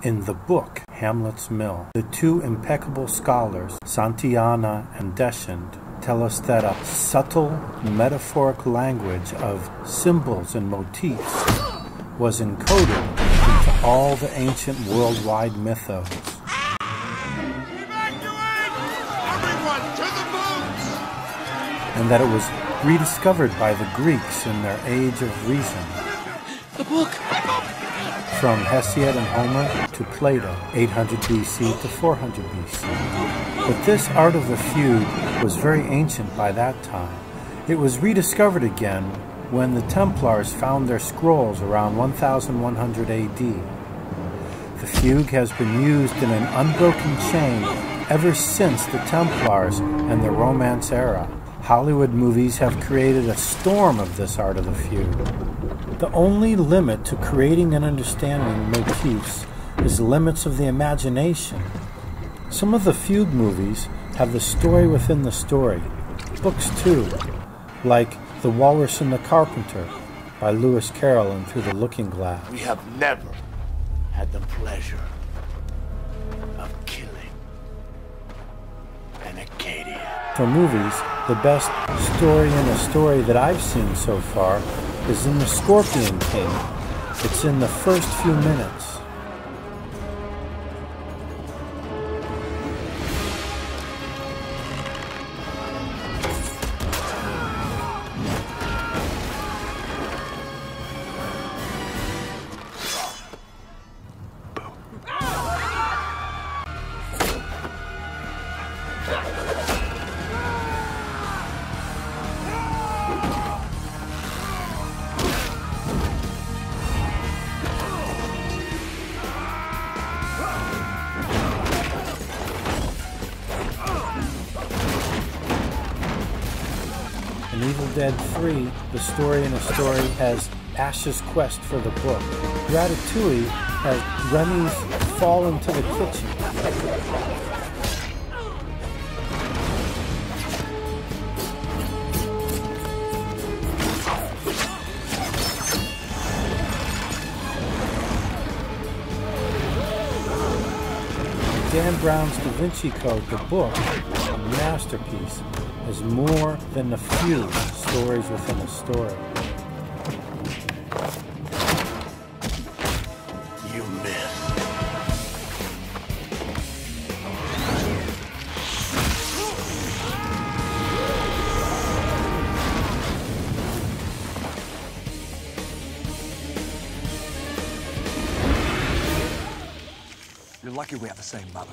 In the book, Hamlet's Mill, the two impeccable scholars, Santayana and Deschamps, tell us that a subtle metaphoric language of symbols and motifs was encoded into all the ancient worldwide mythos. And that it was rediscovered by the Greeks in their age of reason. The book! From Hesiod and Homer to Plato, 800 BC to 400 BC. But this art of the fugue was very ancient by that time. It was rediscovered again when the Templars found their scrolls around 1100 AD. The fugue has been used in an unbroken chain ever since the Templars and the Romance era. Hollywood movies have created a storm of this art of the fugue. The only limit to creating and understanding motifs is limits of the imagination. Some of the fugue movies have the story within the story. Books too, like The Walrus and the Carpenter by Lewis Carroll and Through the Looking Glass. We have never had the pleasure of killing an Acadia. For movies, the best story in a story that I've seen so far is in The Scorpion King. It's in the first few minutes. In Evil Dead 3, the story in a story has Ash's quest for the book. Ratatouille has Remy's fall into the kitchen. Dan Brown's Da Vinci Code, the book, a masterpiece, is more than a few stories within a story. You missed. You're lucky we have the same mother.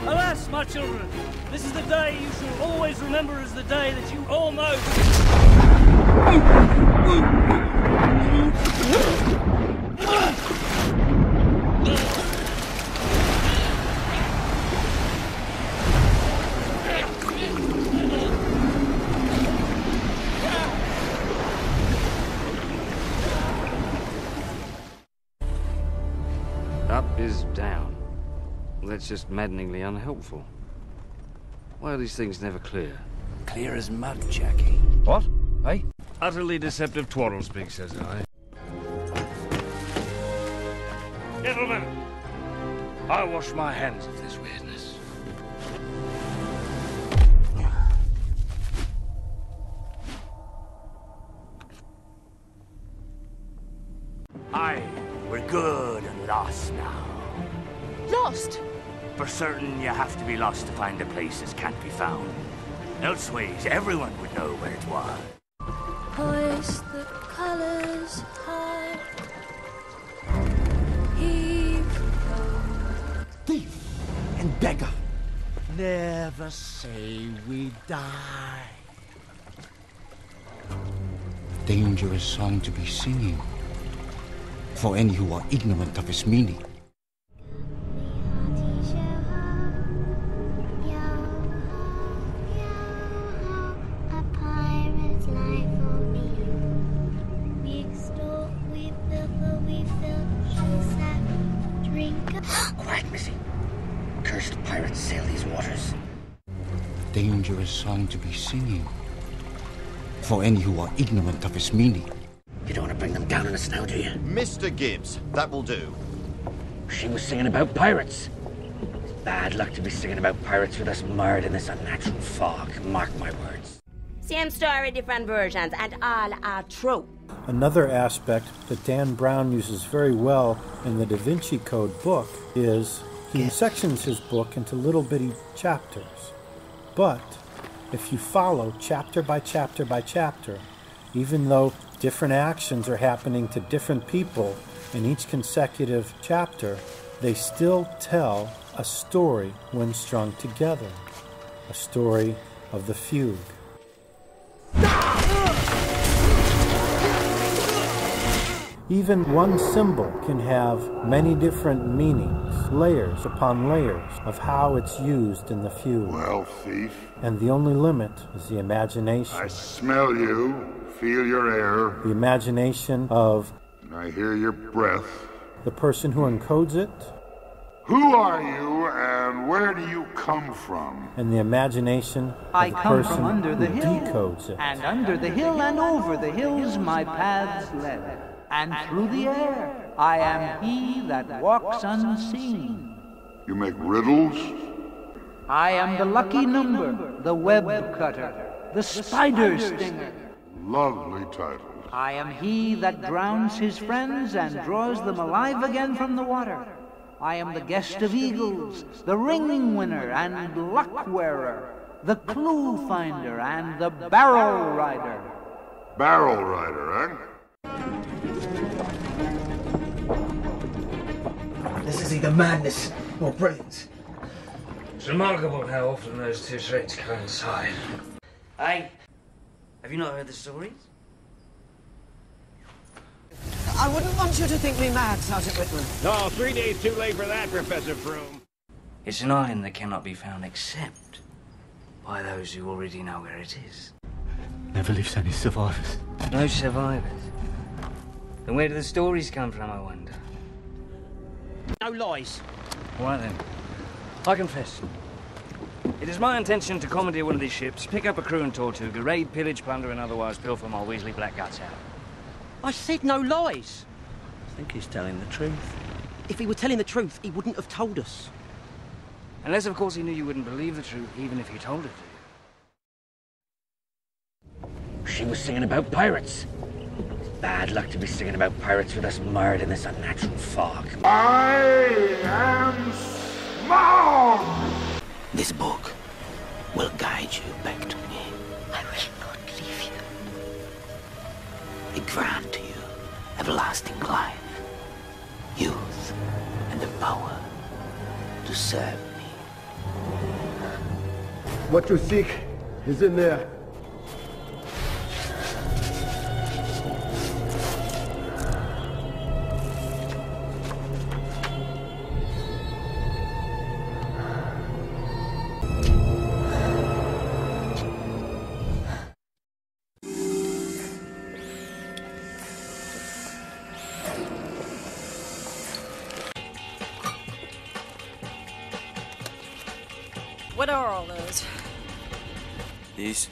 Alas, my children, this is the day you shall always remember as the day that you almost... Up is down. That's just maddeningly unhelpful. Why are these things never clear? Clear as mud, Jackie. What? Hey? Utterly deceptive twaddle speak, says I. Gentlemen, I wash my hands of this weirdness. Aye, we're good and lost now. Lost? For certain, you have to be lost to find a place that can't be found. Elseways, everyone would know where it was. Hoist the colors high. Heave ho. Thief and beggar. Never say we die. Dangerous song to be singing for any who are ignorant of its meaning. accomplished pirates sail these waters. Dangerous song to be singing. For any who are ignorant of its meaning. You don't want to bring them down in a snow, do you? Mr. Gibbs, that will do. She was singing about pirates. Bad luck to be singing about pirates with us mired in this unnatural fog. Mark my words. Same story, different versions, and all are true. Another aspect that Dan Brown uses very well in the Da Vinci Code book is he sections his book into little bitty chapters. But if you follow chapter by chapter by chapter, even though different actions are happening to different people in each consecutive chapter, they still tell a story when strung together. A story of the fugue. Even one symbol can have many different meanings, layers upon layers of how it's used in the fugue. Well, thief. And the only limit is the imagination. I smell you, feel your air. The imagination of... I hear your breath. The person who encodes it. Who are you and where do you come from? And the imagination of the person who decodes it. And under the hill and over the hills my paths led. And through the air I am he that walks unseen. You make riddles? I am the lucky number, the web cutter, the spider stinger. Lovely titles. I am he that drowns his friends and draws them alive again from the water. I am the guest of eagles, the ring winner and luck wearer, the clue finder and the barrel rider. Barrel rider, eh? This is either madness or brilliance. It's remarkable how often those two traits coincide. Aye. Have you not heard the stories? I wouldn't want you to think me mad, Sergeant Whitman. No, 3 days too late for that, Professor Froome. It's an island that cannot be found except by those who already know where it is. Never leaves any survivors. No survivors? Then where do the stories come from, I wonder? No lies. All right then. I confess. It is my intention to commandeer one of these ships, pick up a crew and Tortuga, raid, pillage, plunder, and otherwise pilfer my Weasley black guts out. I said no lies. I think he's telling the truth. If he were telling the truth, he wouldn't have told us. Unless, of course, he knew you wouldn't believe the truth, even if he told it to you. She was singing about pirates. Bad luck to be singing about pirates with us mired in this unnatural fog. I am smog! This book will guide you back to me. I will not leave you. I grant to you everlasting life, youth, and the power to serve me. What you seek is in there. What are all those? These?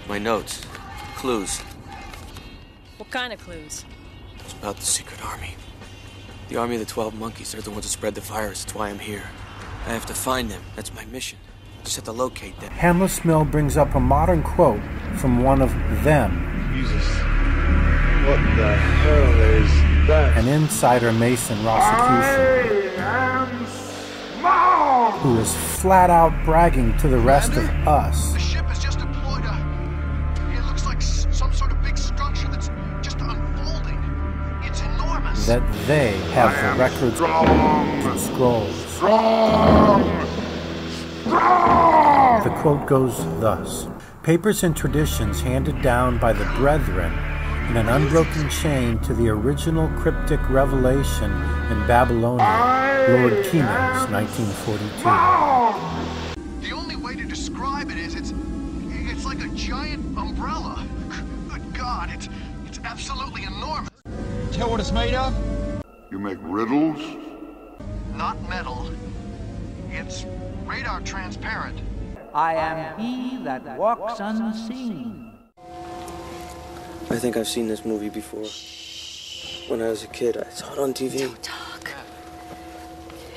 My notes. Clues. What kind of clues? It's about the secret army. The army of the 12 monkeys. They're the ones who spread the virus. That's why I'm here. I have to find them. That's my mission. Just have to locate them. Hamlet Mill brings up a modern quote from one of them. Jesus. What the hell is that? An insider Mason Rosicrucian. Who is flat out bragging to the rest of us. The ship has just deployed it looks like some sort of big structure that's just unfolding. It's enormous. That they have the records and scrolls. The quote goes thus. Papers and traditions handed down by the brethren in an unbroken chain to the original cryptic revelation in Babylonia. Lord Keynes, 1942. The only way to describe it is it's like a giant umbrella. Good God, it's absolutely enormous. Tell what it's made of? You make riddles? Not metal. radar transparent. I am he that walks unseen. I think I've seen this movie before. When I was a kid, I saw it on TV. Don't talk.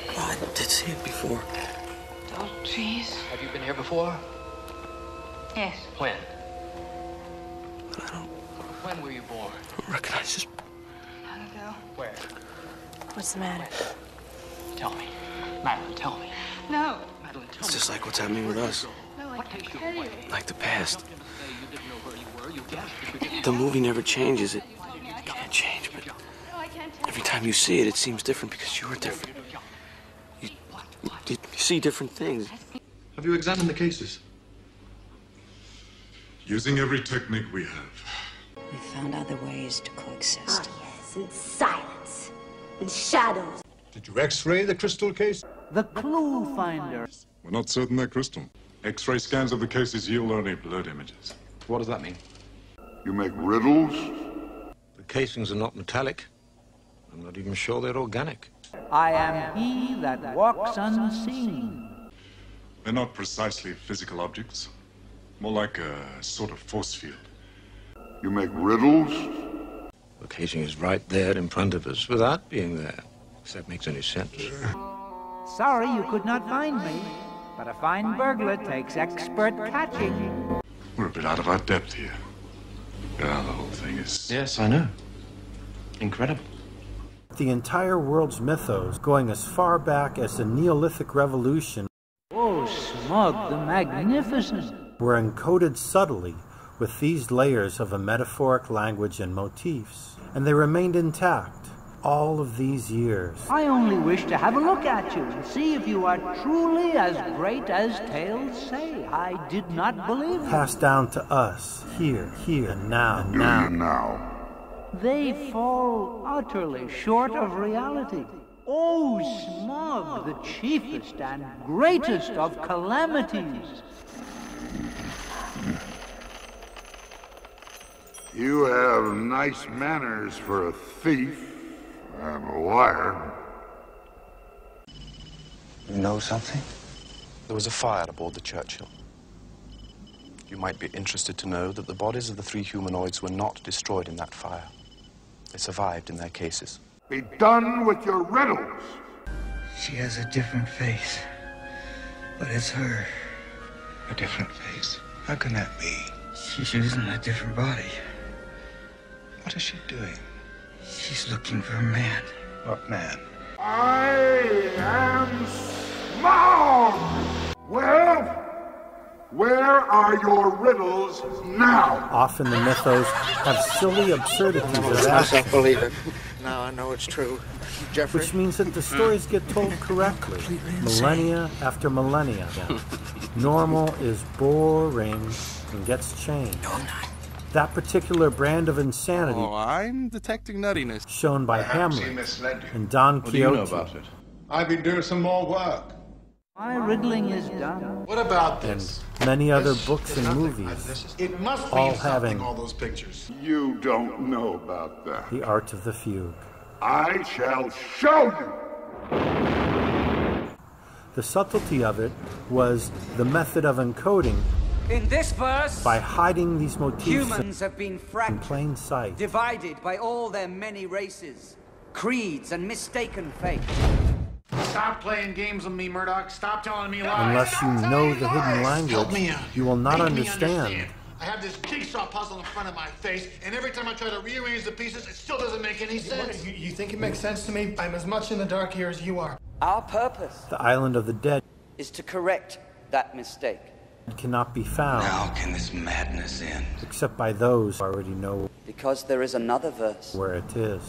Oh, I did see it before. Don't, please. Have you been here before? Yes. When? But I don't When were you born? recognize this. Long ago. Where? What's the matter? Tell me. Madeline, tell me. No. Madeline, tell me. It's just like what's happening with us. No, I can't tell you. Like the past. You didn't know where you were. You guessed you didn't The know. movie never changes. It can't change, but every time you see it, it seems different because you're different. You see different things. Have you examined the cases? Using every technique we have. We found other ways to coexist. Yes, in silence, in shadows. Did you x-ray the crystal case? The clue finder. We're not certain they're crystal. X-ray scans of the cases yield only blurred images. What does that mean? You make riddles? The casings are not metallic. I'm not even sure they're organic. I am he that walks unseen. They're not precisely physical objects. More like a sort of force field. You make riddles? The casing is right there in front of us without being there. If that makes any sense. Sorry you could not find me, but a fine burglar takes expert catching. We're a bit out of our depth here. Yeah, the whole thing is... Yes, I know. Incredible. The entire world's mythos, going as far back as the Neolithic Revolution, Oh, Smug the Magnificent, were encoded subtly with these layers of a metaphoric language and motifs, and they remained intact all of these years. I only wish to have a look at you and see if you are truly as great as tales say. I did not believe it. Passed down to us, here, and now. They fall utterly short of reality. Oh, Smug, the chiefest and greatest of calamities. You have nice manners for a thief and a liar. You know something? There was a fire aboard the Churchill. You might be interested to know that the bodies of the 3 humanoids were not destroyed in that fire. They survived in their cases. Be done with your riddles. She has a different face, but it's her. A different face? How can that be? She's using a different body. What is she doing? She's looking for a man. What man? I am Smog! Well, where are your riddles now? Often the mythos have silly absurdities of I believe it. Now I know it's true. Jeffrey? which means that the stories get told correctly, millennia after millennia. Normal is boring and gets changed. That particular brand of insanity I'm detecting nuttiness. shown by Perhaps he Hamlet misled you. and Don What do you know Quixote about it? I've been doing some more work. My riddling is done. What about and this? many other This books is and nothing. movies, It must all mean something, having all those pictures. You don't know about that. the art of the fugue. I shall show you. The subtlety of it was the method of encoding In this verse, by hiding these motifs humans have been in fractured, plain sight. divided by all their many races, creeds, and mistaken faith. Stop playing games with me, Murdoch. Stop telling me lies. Unless you know the hidden Help me language, out. you will not Make me understand. I have this jigsaw puzzle in front of my face, and every time I try to rearrange the pieces, it still doesn't make any sense. You think it makes sense to me? I'm as much in the dark here as you are. Our purpose The island of the dead is to correct that mistake. cannot be found How can this madness end? except by those who already know Because there is another verse, where it is.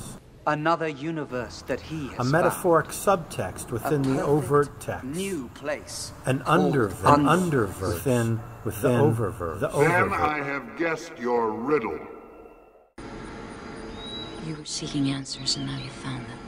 another universe that he has A metaphoric subtext within the perfect overt text. new place. An called underverse within the oververse. The Then oververse. I have guessed your riddle. You were seeking answers and now you found them.